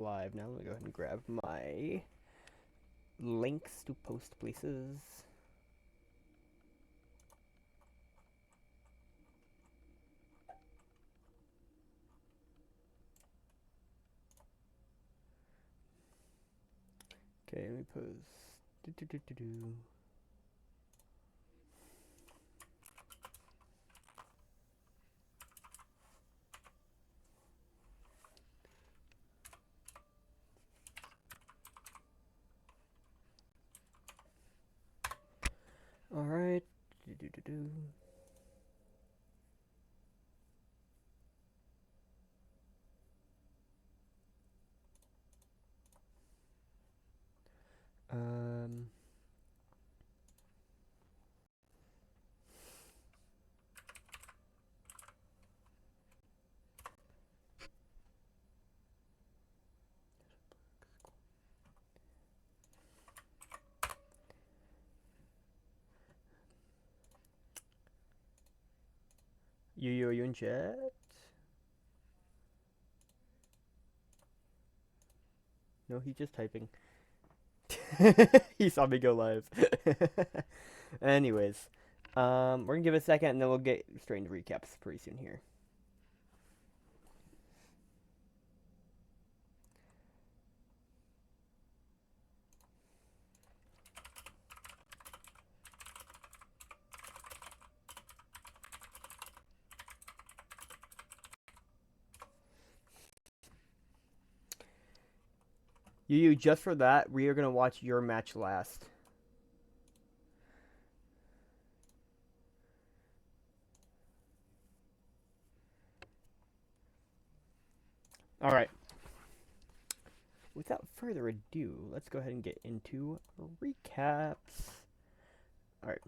live now. Let me go ahead and grab my links to post places. Okay, let me post. All right. Um. Are you in chat? No, he's just typing. He saw me go live. Anyways, we're gonna give it a second, and then we'll get straight into recaps pretty soon here. Just for that, we are gonna watch your match last. All right. Without further ado, let's go ahead and get into recaps. All right.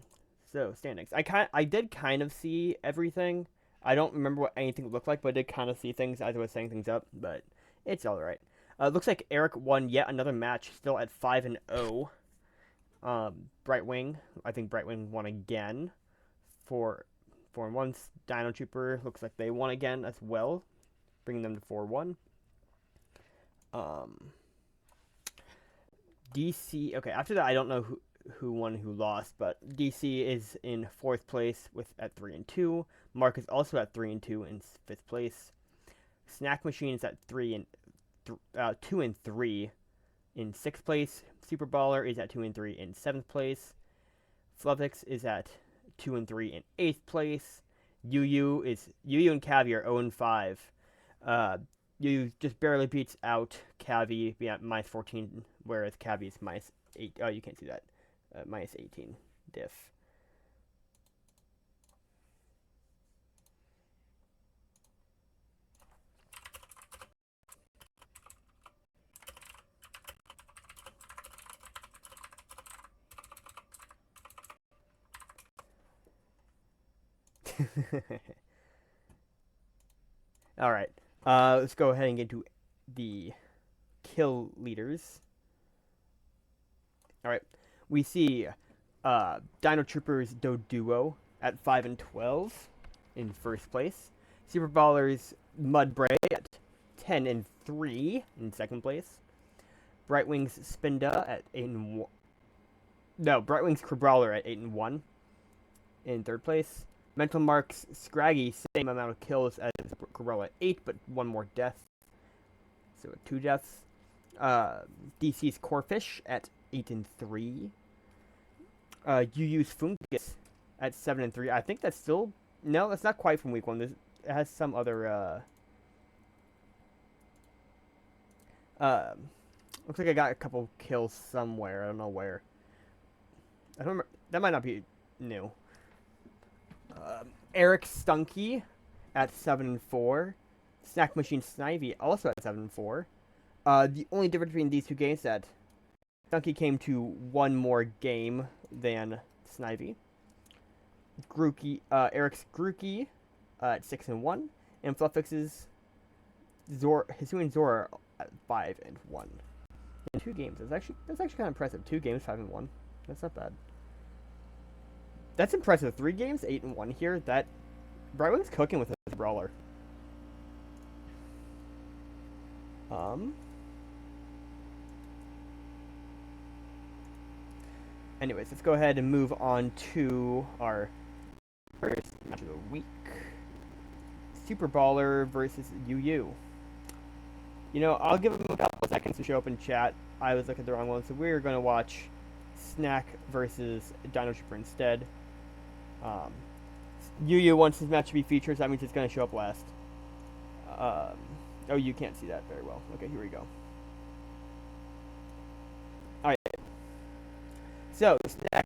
So standings. I did kind of see everything. I don't remember what anything looked like, but I did kind of see things as I was setting things up. But it's all right. Looks like Eric won yet another match, still at 5-0. Brightwing, I think Brightwing won again. For 4-1. Dino Trooper looks like they won again as well, bringing them to 4-1. DC. Okay, after that, I don't know who won, who lost, but DC is in fourth place at 3-2. Mark is also at 3-2 in fifth place. Snack Machine is at 2-3 in sixth place. Super Baller is at 2-3 in seventh place. Fluffix is at 2-3 in eighth place. Yu and Cavi are 0-5. Yu just barely beats out Cavi at -14, whereas Cavi is -8. Oh, you can't see that. -18 diff. All right. Let's go ahead and get to the kill leaders. All right. We see Dino Troopers Doduo at 5-12 in first place. Super Ballers Mudbray at 10-3 in second place. Brightwings Spinda at 8-1. No, Brightwings Crabrawler at 8-1 in third place. Mental Marks Scraggy, same amount of kills as Crabrawler at 8, but one more death. So 2 deaths. DC's Corefish at 8-3. UU's Fungus at 7-3. I think that's still no, that's not quite from week 1. It has some other. Looks like I got a couple kills somewhere. I don't know where. I don't remember. That might not be new. Eric Stunky at 7-4. Snack Machine Snivy also at 7-4. The only difference between these two games is that Stunky came to one more game than Snivy. Eric's Grookey at 6-1, and Fluffix's Hisu Zora at 5-1. In 2 games. That's actually kind of impressive. 2 games, 5-1. That's not bad. That's impressive. 3 games, 8-1 here. That Brightwing's cooking with his brawler. Anyways, let's go ahead and move on to our first match of the week. Super Baller versus UU. You know, I'll give them a couple of seconds to show up in chat. I was looking at the wrong one, so we're going to watch Snack versus Dino Trooper instead. UU wants his match to be featured, so that means it's going to show up last. Oh, you can't see that very well. Okay, here we go. Alright. So, Snack,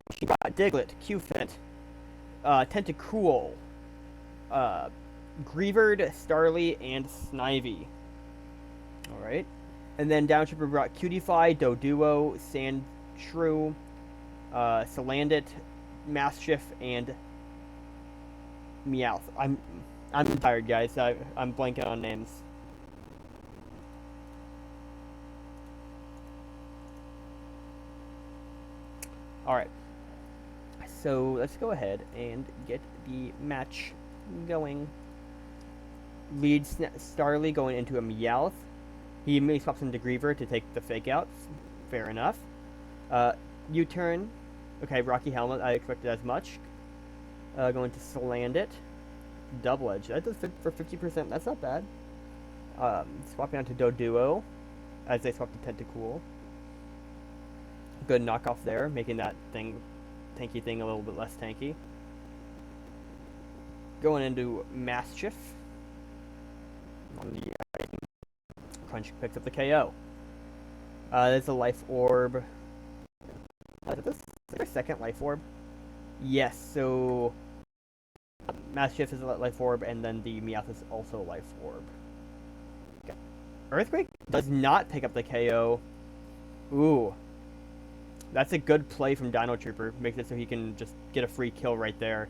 Diglett, Q-Fent, Tentacool, Greavard, Starly, and Snivy. Alright. And then Down Trooper brought Cutify, Doduo, Sandshrew, Salandit, Mastiff, and Meowth. I'm tired, guys. I'm blanking on names. Alright. So let's go ahead and get the match going. Lead Starly going into a Meowth. He immediately swaps into Greaver to take the fake out. Fair enough. U-turn. Okay, Rocky Helmet. I expected as much. Going to Salandit. Double Edge. That does fit for 50%. That's not bad. Swapping onto Doduo as they swap to Tentacool. Good knockoff there, making that tanky thing a little bit less tanky. Going into Mastiff. On the Crunch picks up the KO. There's a Life Orb. Is there a second Life Orb? Yes, so Mastiff is a Life Orb, and then the Meowth is also a Life Orb. Okay. Earthquake does not pick up the KO. Ooh. That's a good play from Dino Trooper. Makes it so he can just get a free kill right there.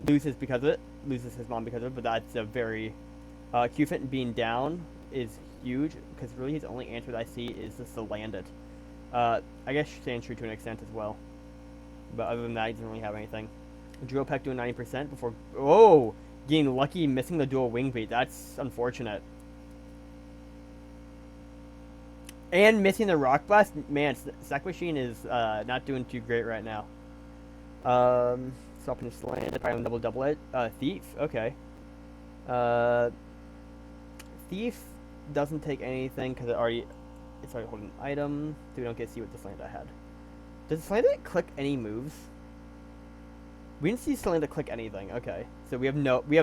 Loses because of it. Loses his mom because of it, but that's a very... Q-Fit being down is huge, because really his only answer that I see is just to land it. I guess Sandshrew to an extent as well. But other than that, he doesn't really have anything. Drillpeck doing 90% before... Oh! Getting lucky, missing the dual wing beat. That's unfortunate. And missing the Rock Blast. Man, Sack Machine is not doing too great right now. Swapping to Slant. Probably double it. Thief. Okay. Thief doesn't take anything because it's already holding an item. So we don't get to see what the Slant had. Does Slant click any moves? We didn't see Slant click anything. Okay, so we have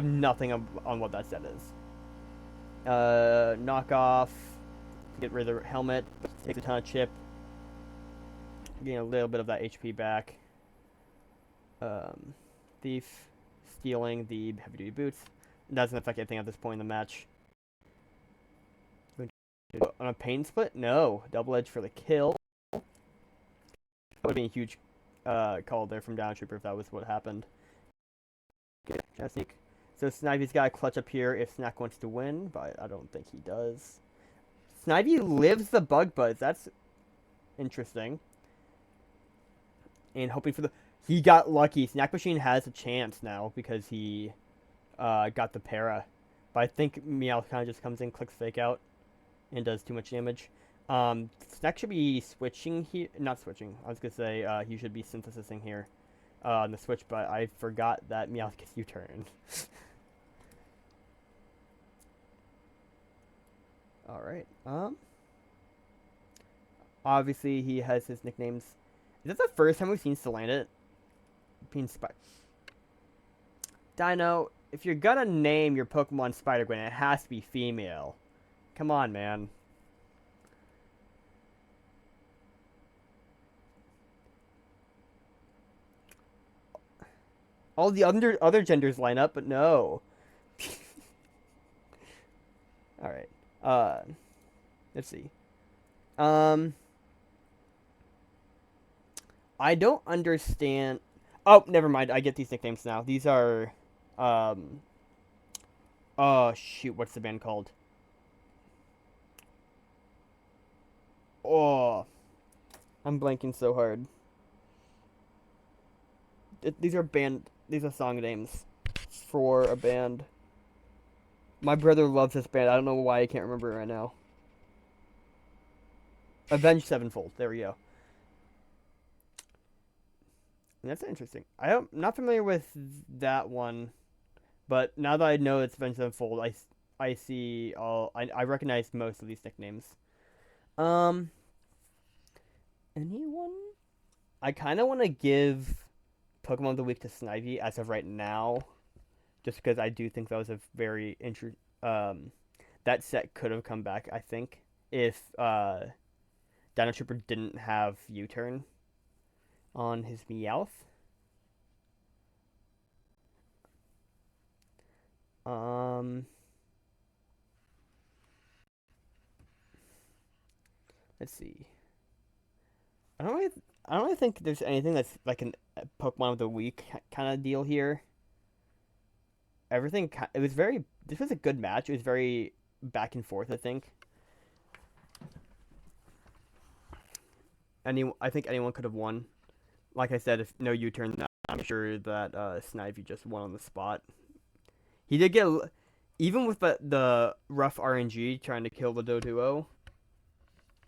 nothing on what that set is. Knockoff. Get rid of the helmet. Takes a ton of chip. Getting a little bit of that HP back. Thief. Stealing the heavy duty boots. It doesn't affect anything at this point in the match. On a pain split? No. Double edge for the kill. That would be a huge call there from Down Trooper if that was what happened. Okay, sneak. So Snivy's got a clutch up here if Snack wants to win, but I don't think he does. Snivy lives the Bug Buzz. That's interesting. And hoping for the... He got lucky. Snack Machine has a chance now because he got the para. But I think Meowth kind of just comes in, clicks fake out, and does too much damage. Snack should be switching here. Not switching. I was going to say he should be synthesizing here on the switch, but I forgot that Meowth gets U-turn. Alright. Obviously, he has his nicknames. Is that the first time we've seen Salandit being Dino, if you're gonna name your Pokemon Spider-Gwen, it has to be female. Come on, man. All the other genders line up, but no. Alright. Let's see. I don't understand. Oh, never mind. I get these nicknames now. These are, oh shoot, what's the band called? Oh, I'm blanking so hard. These are song names for a band. My brother loves this band. I don't know why I can't remember it right now. Avenged Sevenfold. There we go. That's interesting. I'm not familiar with that one, but now that I know it's Avenged Sevenfold, I see all. I recognize most of these nicknames. Um, anyone? I kind of want to give Pokemon of the Week to Snivy as of right now, just because I do think that was a very interesting. That set could have come back, I think, if Dino Trooper didn't have U-turn on his Meowth. Um, let's see. I don't really, I don't really think there's anything that's like a Pokemon of the Week kind of deal here. Everything, it was very. This was a good match. It was very back and forth. I think. I think anyone could have won. Like I said, if no U-turn, I'm sure that Snivy just won on the spot. He did get, even with the rough RNG trying to kill the Doduo.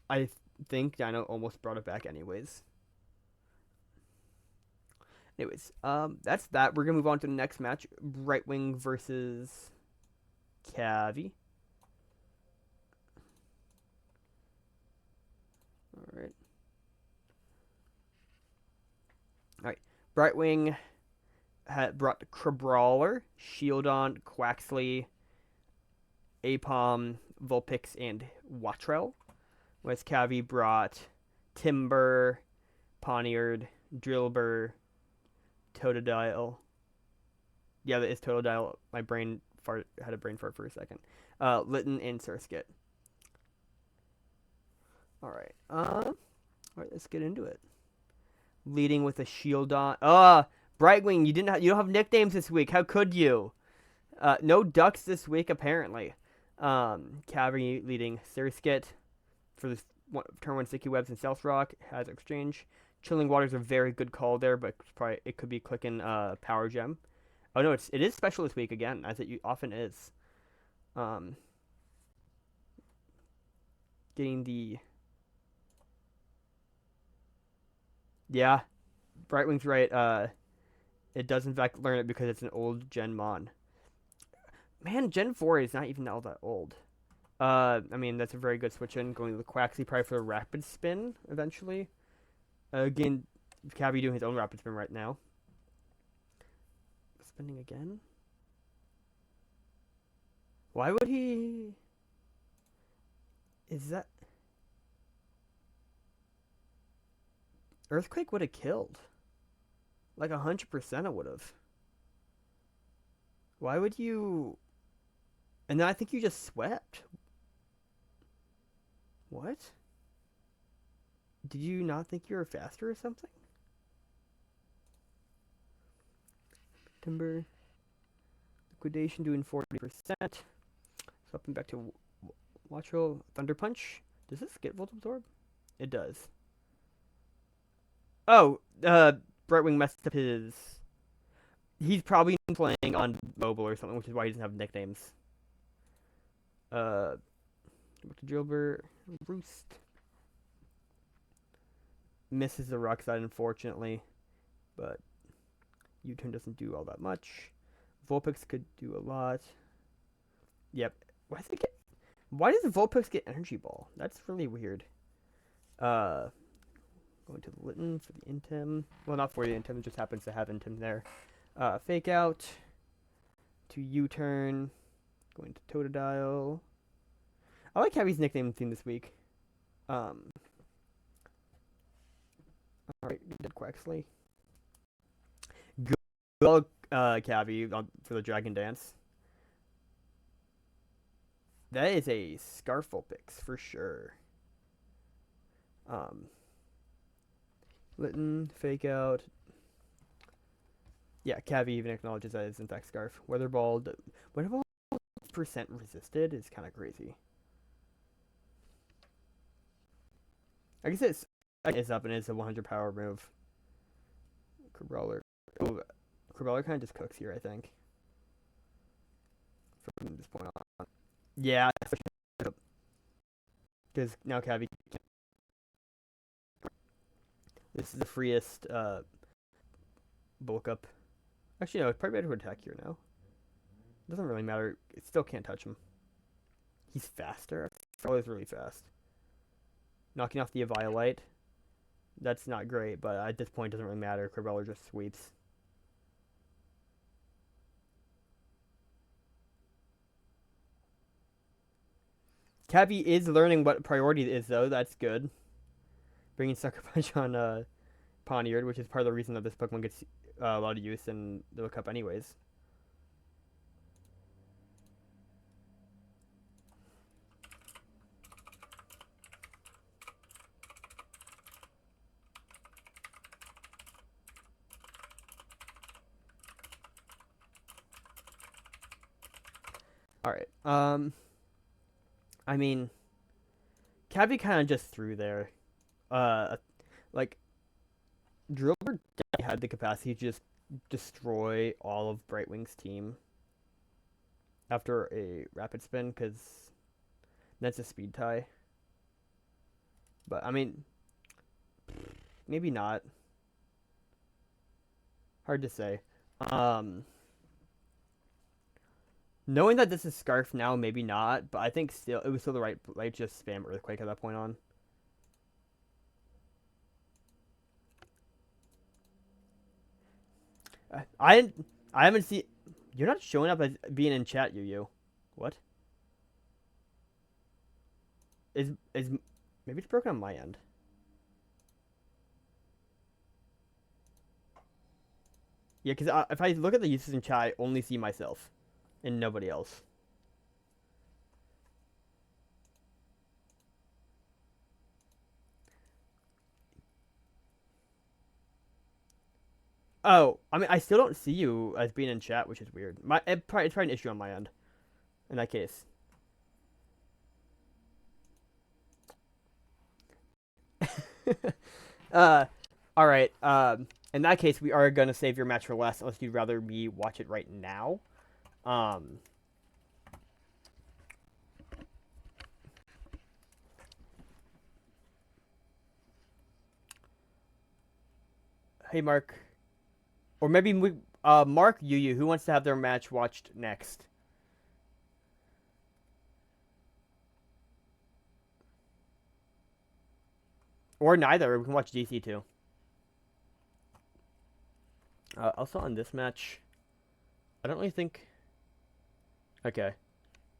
I think Dino almost brought it back anyways. That's that. We're gonna move on to the next match: Right Wing versus Cavi. All right. All right. Brightwing had brought Crabrawler, Shieldon, Quaxley, Apom, Vulpix, and Wattrell. Whereas Cavi brought Timber, Poniard, Drillbur, Totodile. Yeah, that is Totodile. My brain had a brain fart for a second. Litten and Surskit. Alright. Alright, let's get into it. Leading with a Shieldon. Brightwing, you don't have nicknames this week. How could you? No ducks this week apparently. Cavi leading Surskit for this turn 1 Sticky Webs and Stealth Rock has exchange. Chilling Water's a very good call there, but it could be clicking Power Gem. Oh no, it is special this week again, as it often is. Getting the Brightwing's right. It does in fact learn it because it's an old Gen Mon. Man, Gen 4 is not even all that old. I mean that's a very good switch in. Going to the Quaxly probably for the Rapid Spin eventually. Again, Cavi doing his own Rapid Spin right now. Spinning again? Why would he... Is that... Earthquake would have killed. Like 100% it would have. Why would you... And then I think you just swept. What? Did you not think you were faster or something? Timber. Liquidation doing 40%. Swapping back to Watchel. Thunder Punch. Does this get Volt Absorb? It does. Oh, Brightwing messed up his... He's probably playing on mobile or something, which is why he doesn't have nicknames. Back to Drillbur. Roost. Misses the Rock Slide, unfortunately. But U-turn doesn't do all that much. Vulpix could do a lot. Yep. Why does Vulpix get Energy Ball? That's really weird. Going to the Litten for the Intem. Well, not for the Intem, it just happens to have Intem there. Fake Out. To U-turn. Going to Totodile. I like Cavi's nickname theme this week. Alright, did Quaxley. Good Cavi for the Dragon Dance. That is a Scarf Vulpix for sure. Litten, Fake Out. Yeah, Cavi even acknowledges that it's in fact Scarf. Weather Ball percent resisted is kind of crazy. I guess it's up and it's a 100 power move. Crabrawler. Oh, Crabrawler kind of just cooks here, I think. From this point on. Yeah, because now Cavi can't. This is the freest bulk up. Actually, no, it's probably better to attack here now. Doesn't really matter. It still can't touch him. He's faster. Always really fast. Knocking off the Eviolite. That's not great, but at this point, it doesn't really matter. Corbeller just sweeps. Cavi is learning what priority is, though. That's good. Bringing Sucker Punch on Poniard, which is part of the reason that this Pokemon gets a lot of use in the Cup anyways. Alright, I mean, Cavi kind of just threw there. Like, Drillbur had the capacity to just destroy all of Brightwing's team after a rapid spin, because that's a speed tie. But, I mean, maybe not. Hard to say. Knowing that this is Scarf now, maybe not, but I think still it was still the right play. Just spam Earthquake at that point on. I haven't seen. You're not showing up as being in chat, Yu. What? Is maybe it's broken on my end? Yeah, because if I look at the uses in chat, I only see myself and nobody else. Oh, I mean, I still don't see you as being in chat, which is weird. It's probably an issue on my end. In that case. All right. In that case, we are gonna save your match for last, unless you'd rather me watch it right now. Hey, Mark, or maybe Mark, Yu, who wants to have their match watched next? Or neither. We can watch DC too. Also on this match, I don't really think. Okay.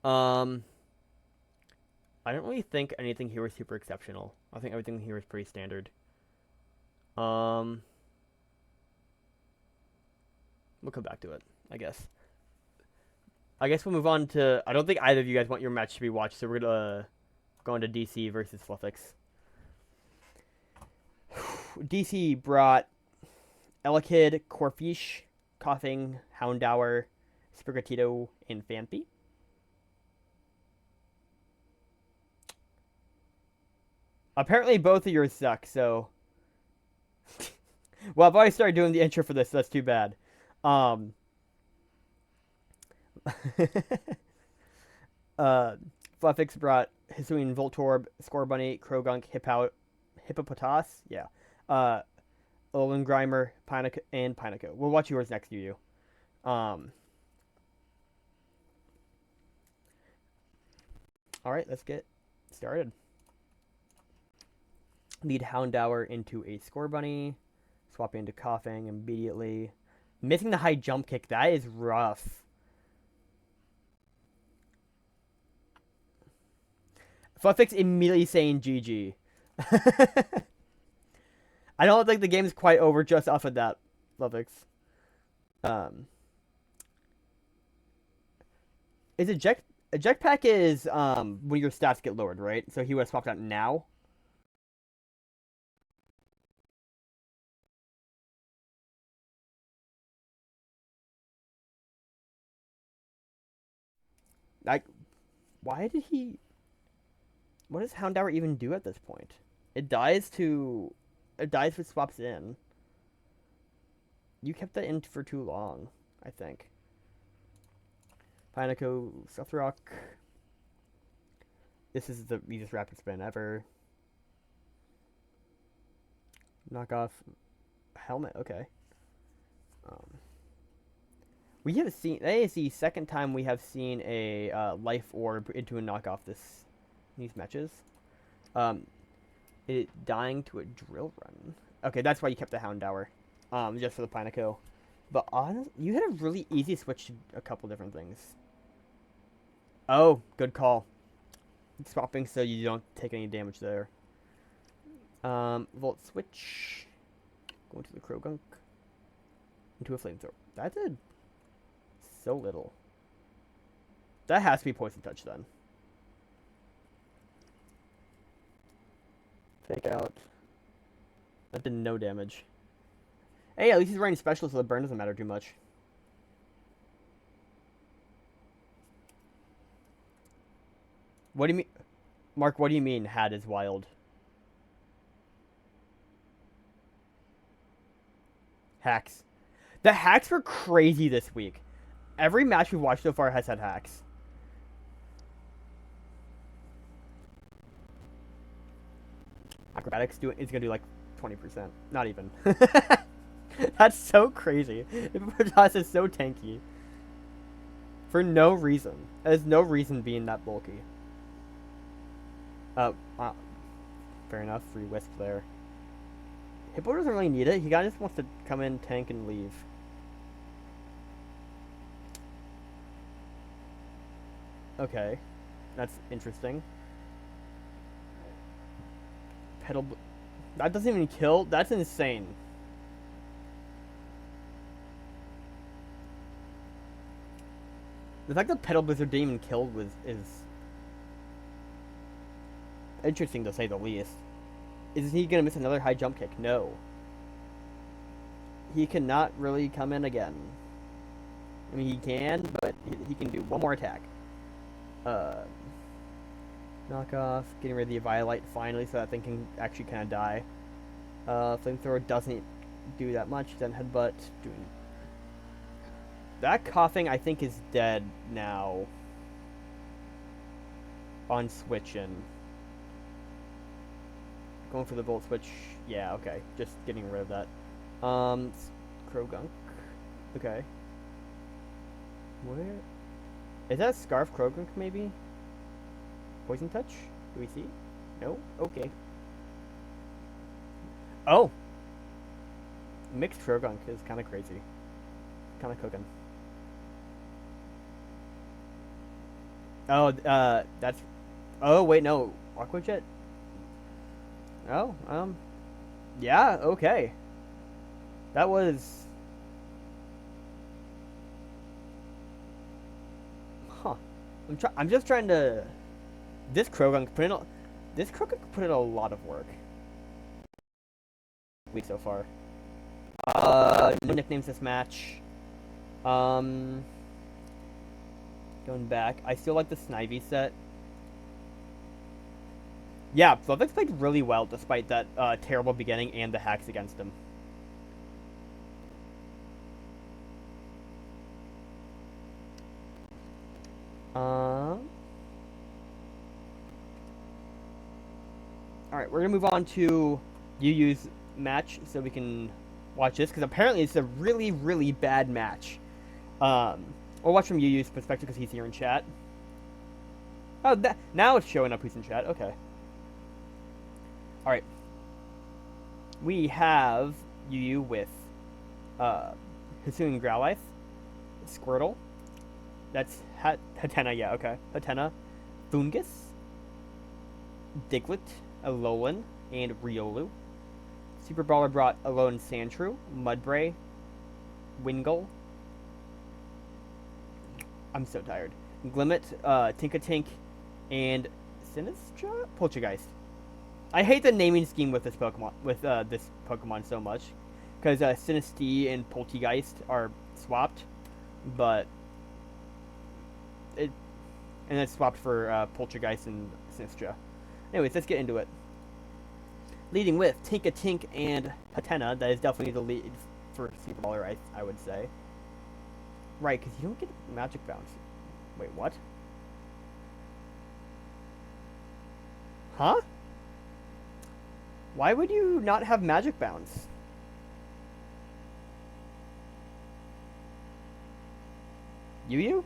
I don't really think anything here was super exceptional. I think everything here is pretty standard. We'll come back to it, I guess. I guess we'll move on to. I don't think either of you guys want your match to be watched, so we're gonna go into DC versus Fluffix. DC brought Elekid, Corfish, Coughing, Houndour, Sprigatito, and Phanpy. Apparently both of yours suck, so... well, I've already started doing the intro for this, so that's too bad. Fluffix brought Hisuian Voltorb, Scorbunny, Krogunk, Hippopotas, yeah. Olin Grimer, Pineco, and Pineco. We'll watch yours next, Yu. Alright, let's get started. Lead Houndour into a Scorbunny. Swapping into Coughing immediately. Missing the high jump kick. That is rough. Fluffix immediately saying GG. I don't think the game's quite over just off of that, Fluffix. Is a jetpack is when your stats get lowered, right? So he would have swapped out now. Like, why did he? What does Houndour even do at this point? It dies if it swaps in. You kept that in for too long, I think. Pineco, Stuffed Rock. This is the easiest rapid spin ever. Knock off Helmet, okay. Um, we have seen that is the second time we have seen a life orb into a knockoff these matches. Um, it dying to a drill run. Okay, that's why you kept the Houndour, just for the Pineco. But honestly, you had a really easy switch to a couple different things. Oh, good call. Swapping so you don't take any damage there. Volt switch. Going to the Krogunk. Into a flamethrower. That did so little. That has to be poison touch then. Fake out. That did no damage. Hey, at least he's running special, so the burn doesn't matter too much. What do you mean? Mark, what do you mean had is wild? Hacks. The hacks were crazy this week. Every match we've watched so far has had hacks. Acrobatics is gonna do like 20%. Not even. That's so crazy. Ipatas is so tanky. For no reason. There's no reason being that bulky. Fair enough. Free Wisp there. Hippo doesn't really need it. He kind of just wants to come in, tank, and leave. Okay. That's interesting. Pedal... That doesn't even kill? That's insane. The fact that Pedal Blizzard didn't even kill is interesting to say the least. Is he gonna miss another high jump kick? No. He cannot really come in again. I mean, he can, but he can do one more attack. Knock off, getting rid of the Violite finally, so that thing can actually kind of die. Flamethrower doesn't do that much. Then Headbutt doing. That coughing, I think, is dead now. On switching. Going for the Volt Switch. Yeah, okay. Just getting rid of that. Krogunk. Okay. Where? Is that Scarf Krogunk, maybe? Poison Touch? Do we see? No? Okay. Oh! Mixed Krogunk is kind of crazy. Kind of cooking. Oh, that's... Oh, wait, no. Aqua Jet? Oh, yeah, okay. That was... Huh. I'm just trying to... This Krogunk put in a lot of work. Week so far. No nicknames this match. Going back, I still like the Snivy set. Yeah, Fluvix played really well despite that terrible beginning and the hacks against him. Alright, we're gonna move on to UU's match so we can watch this, because apparently it's a really, really bad match. We'll watch from UU's perspective because he's here in chat. Oh, now it's showing up who's in chat. Okay. Alright. We have UU with Hisuian Growlithe, Squirtle. That's Hatena, yeah, okay. Hatena, Fungus, Diglett, Alolan, and Riolu. Super Baller brought Alolan Sandshrew, Mudbray, Wingull. I'm so tired. Glimmet, Tinkatink, and Sinistra? Poltergeist. I hate the naming scheme with this Pokemon so much, because Sinistea and Poltergeist are swapped, but and it's swapped for Poltergeist and Sinistra. Anyways, let's get into it. Leading with Tinkatink and Hatena, that is definitely the lead for Super Baller, I would say. Right, because you don't get Magic Bounce. Wait, what? Huh? Why would you not have Magic Bounce? You?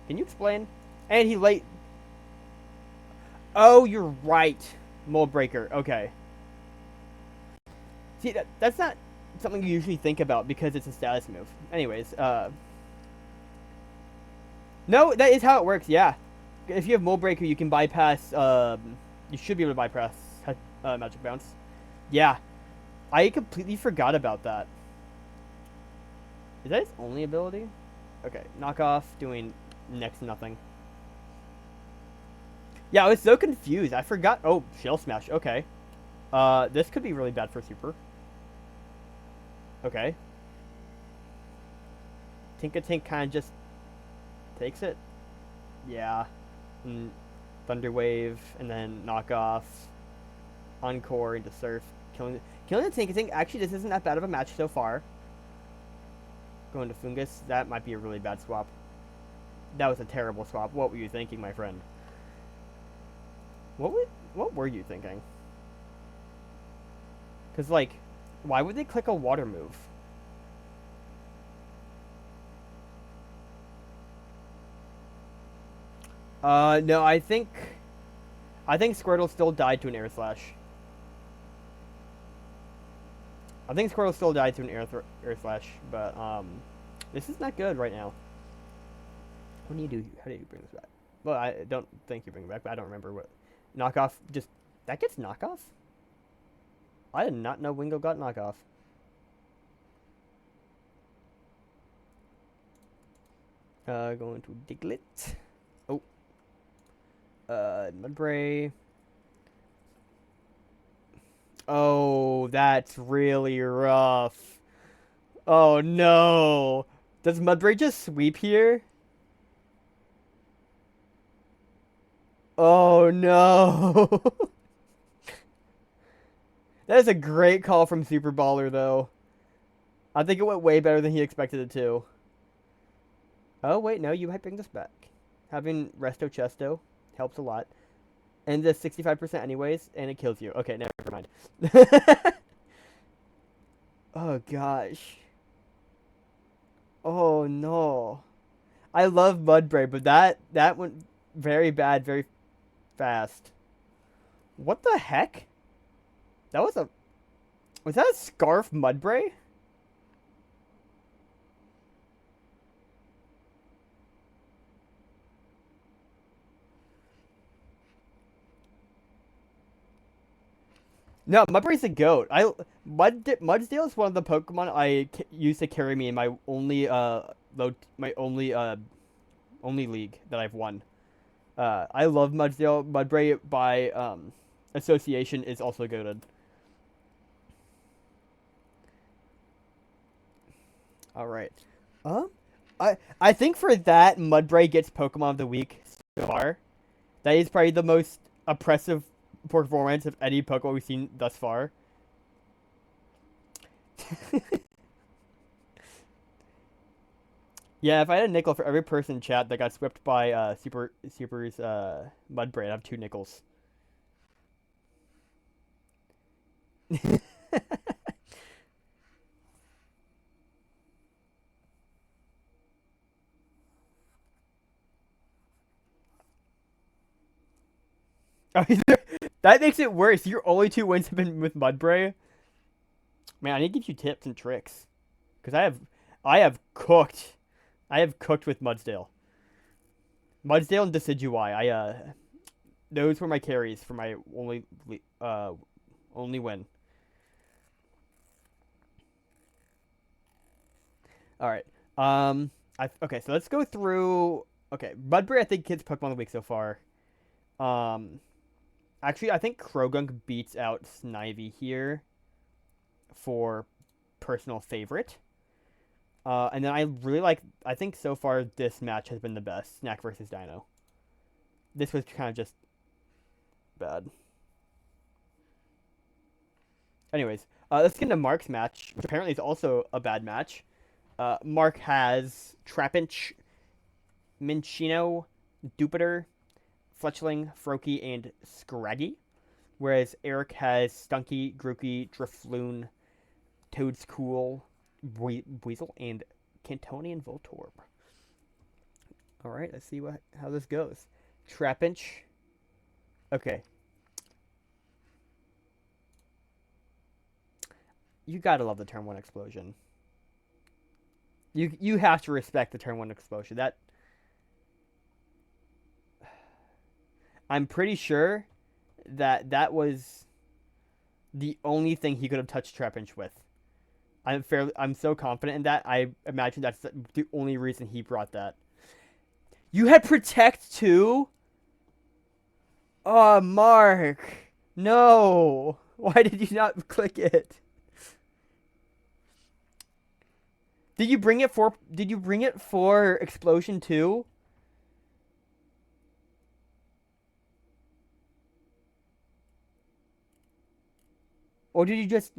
Can you explain? And he late. Oh, you're right. Mold breaker. Okay. See, that's not something you usually think about because it's a status move. Anyways, no, that is how it works. Yeah, if you have mold breaker, you can bypass. You should be able to bypass magic bounce. Yeah, I completely forgot about that. Is that its only ability? Okay, knockoff doing next to nothing. Yeah, I was so confused. I forgot. Oh, shell smash. Okay. This could be really bad for super. Okay. Tinka-Tink kind of just takes it. Yeah. And Thunder Wave, and then knockoff, encore into surf, killing the Tinka-Tink. Actually, this isn't that bad of a match so far. Going to Fungus, that might be a really bad swap. That was a terrible swap. What were you thinking, my friend? What were you thinking? Because, like, why would they click a water move? No, I think Squirtle still died to an air slash. I think Squirtle still died to an air slash, but this is not good right now. What do you do? How do you bring this back? Well, I don't think you bring it back, but I don't remember what knockoff. Just that gets knockoff. I did not know Wingo got knockoff. Going to Diglett. Oh. Mudbray. Oh, that's really rough. Oh no. Does Mudbray just sweep here? Oh no. That is a great call from Super Baller though. I think it went way better than he expected it to. Oh wait, no, you might bring this back. Having Resto Chesto helps a lot. And this 65% anyways, and it kills you. Okay, never mind. Oh gosh. Oh no. I love Mudbray, but that went very bad, very fast. What the heck? That was that a Scarf Mudbray? No, Mudbray's a goat. Mudsdale is one of the Pokemon I used to carry me in my only only league that I've won. I love Mudsdale. Mudbray by association is also goated. All right. Um, I think for that Mudbray gets Pokemon of the Week so far. That is probably the most oppressive performance of any Pokemon we've seen thus far. Yeah, if I had a nickel for every person in chat that got swept by Super's Mudbray, I'd have 2 nickels. Oh, that makes it worse. Your only 2 wins have been with Mudbray. Man, I need to give you tips and tricks because I have cooked, I have cooked with Mudsdale and Decidueye. Those were my carries for my only win. All right. Okay, so let's go through. Okay, Mudbray I think gets Pokemon of the Week so far. Um, Actually, I think Krogunk beats out Snivy here for personal favorite. And then I really like. I think so far this match has been the best. Snack versus Dino. This was kind of just bad. Anyways, let's get into Mark's match, which apparently is also a bad match. Mark has Trapinch, Minchino, Jupiter, Fletchling, Froakie, and Scraggy. Whereas Eric has Stunky, Grookey, Drifloon, Toad's Cool, Weasel, and Cantonian Voltorb. All right, let's see how this goes. Trapinch. Okay. You gotta love the turn one explosion. You have to respect the turn one explosion. That I'm pretty sure that was the only thing he could have touched Trapinch with. I'm so confident in that. I imagine that's the only reason he brought that. You had Protect too? Oh, Mark. No. Why did you not click it? Did you bring it for Explosion too? Or did you just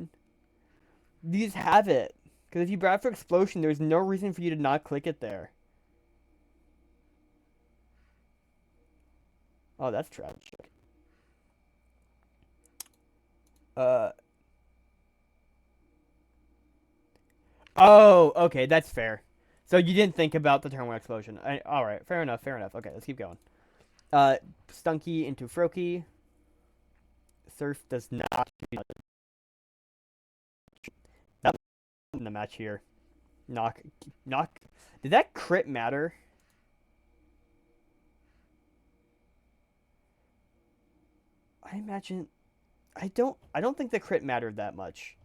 have it? Because if you brought it for Explosion, there's no reason for you to not click it there. Oh, that's tragic. Uh. Oh, okay, that's fair. So you didn't think about the turn one explosion. All right, fair enough. Fair enough. Okay, let's keep going. Stunky into Froakie. Surf does not that in the match here. Knock. Did that crit matter? I imagine. I don't think the crit mattered that much.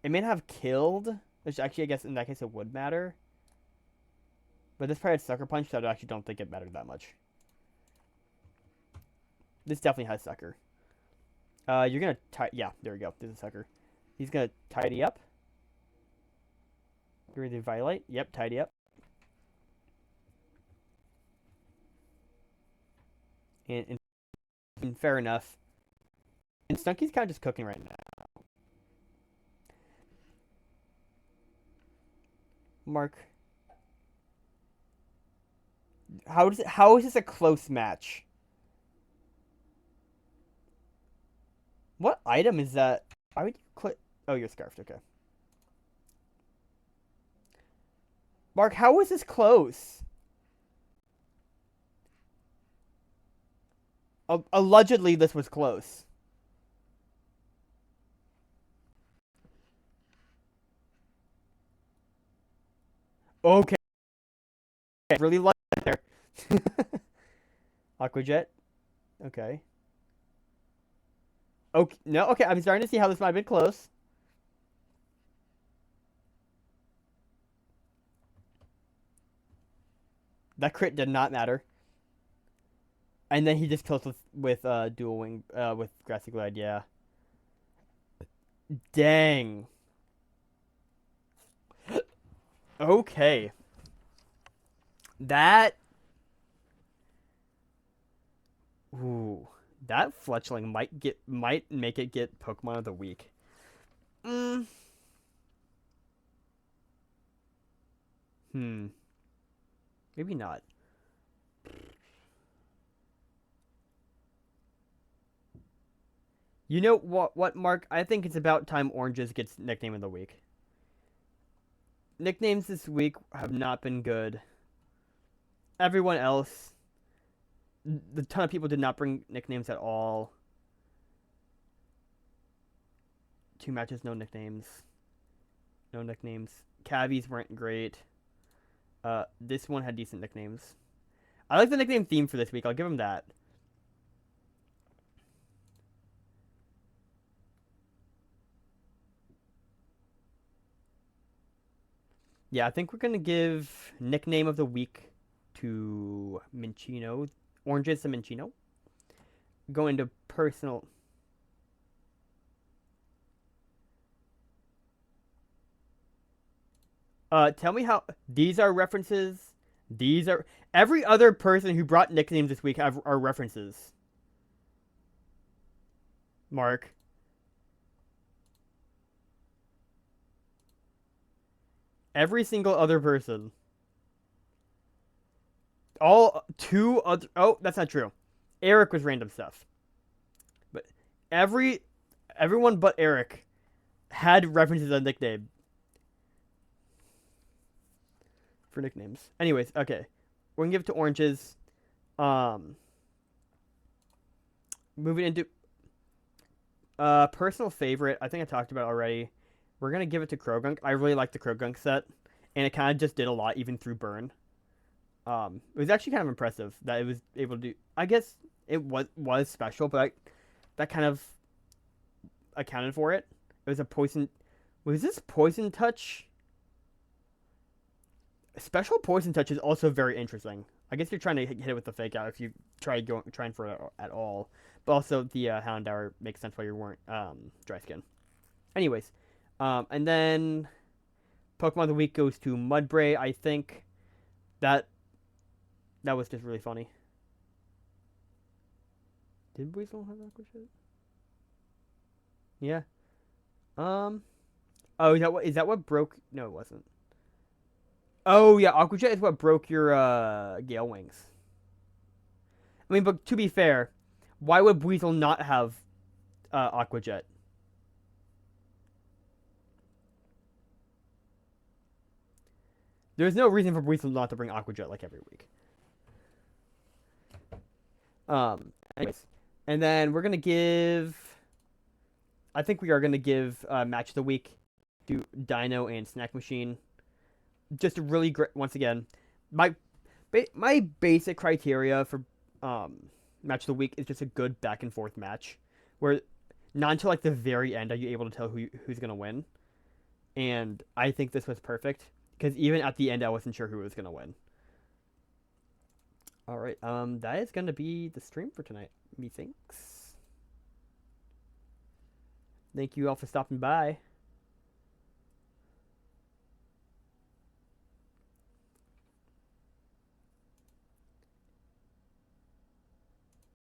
It may not have killed, which actually I guess in that case it would matter. But this probably had Sucker Punch, so I actually don't think it mattered that much. This definitely has Sucker. You're gonna yeah, there we go. This is Sucker. He's gonna tidy up. Get rid of Violate. Yep, tidy up. And fair enough. And Stunky's kind of just cooking right now. Mark. How is this a close match? What item is that? Why would you click? Oh, you're scarfed. Okay. Mark, how is this close? Allegedly, this was close. Okay. Really like that there. Aqua Jet. Okay. Okay. No. Okay. I'm starting to see how this might have been close. That crit did not matter. And then he just kills with dual wing with Grassy Glide. Yeah. Dang. Okay. That. Ooh. That Fletchling might make it get Pokemon of the Week. Mm. Maybe not. You know what, Mark? I think it's about time Oranges gets Nickname of the Week. Nicknames this week have not been good. Everyone else, the ton of people did not bring nicknames at all. 2 matches, no nicknames. No nicknames. Cavies weren't great. This one had decent nicknames. I like the nickname theme for this week. I'll give him that. Yeah, I think we're gonna give nickname of the week to Minccino. Oranges to Minccino. Go into personal. Tell me how these are references. These are every other person who brought nicknames this week are references. Mark. Every single other person. All 2 other. Oh, that's not true. Eric was random stuff. But everyone but Eric had references on nickname for nicknames. Anyways, okay. we're gonna give it to oranges. Um, moving into personal favorite. I think I talked about it already. We're gonna give it to Krogunk. I really like the Krogunk set, and it kind of just did a lot even through burn. It was actually kind of impressive that it was able to do. I guess it was special, but that kind of accounted for it. It was a poison. Was this poison touch? Special poison touch is also very interesting. I guess you're trying to hit it with the fake out if you trying for it at all. But also the Houndour makes sense why you weren't dry skin. Anyways, and then Pokemon of the week goes to Mudbray. I think that was just really funny. Did Weasel have Aqua Jet? Yeah. Oh, is that what broke? No, it wasn't. Oh yeah, Aqua Jet is what broke your Gale Wings. I mean, but to be fair, why would Weasel not have Aqua Jet? There's no reason for Weasel not to bring Aqua Jet like every week. Anyways, and then we're gonna give. I think we are gonna give match of the week to Dino and Snack Machine. Just a really great. Once again, my basic criteria for match of the week is just a good back and forth match, where not until like the very end are you able to tell who's gonna win. And I think this was perfect because even at the end I wasn't sure who was gonna win. All right, that is gonna be the stream for tonight. Methinks. Thank you all for stopping by.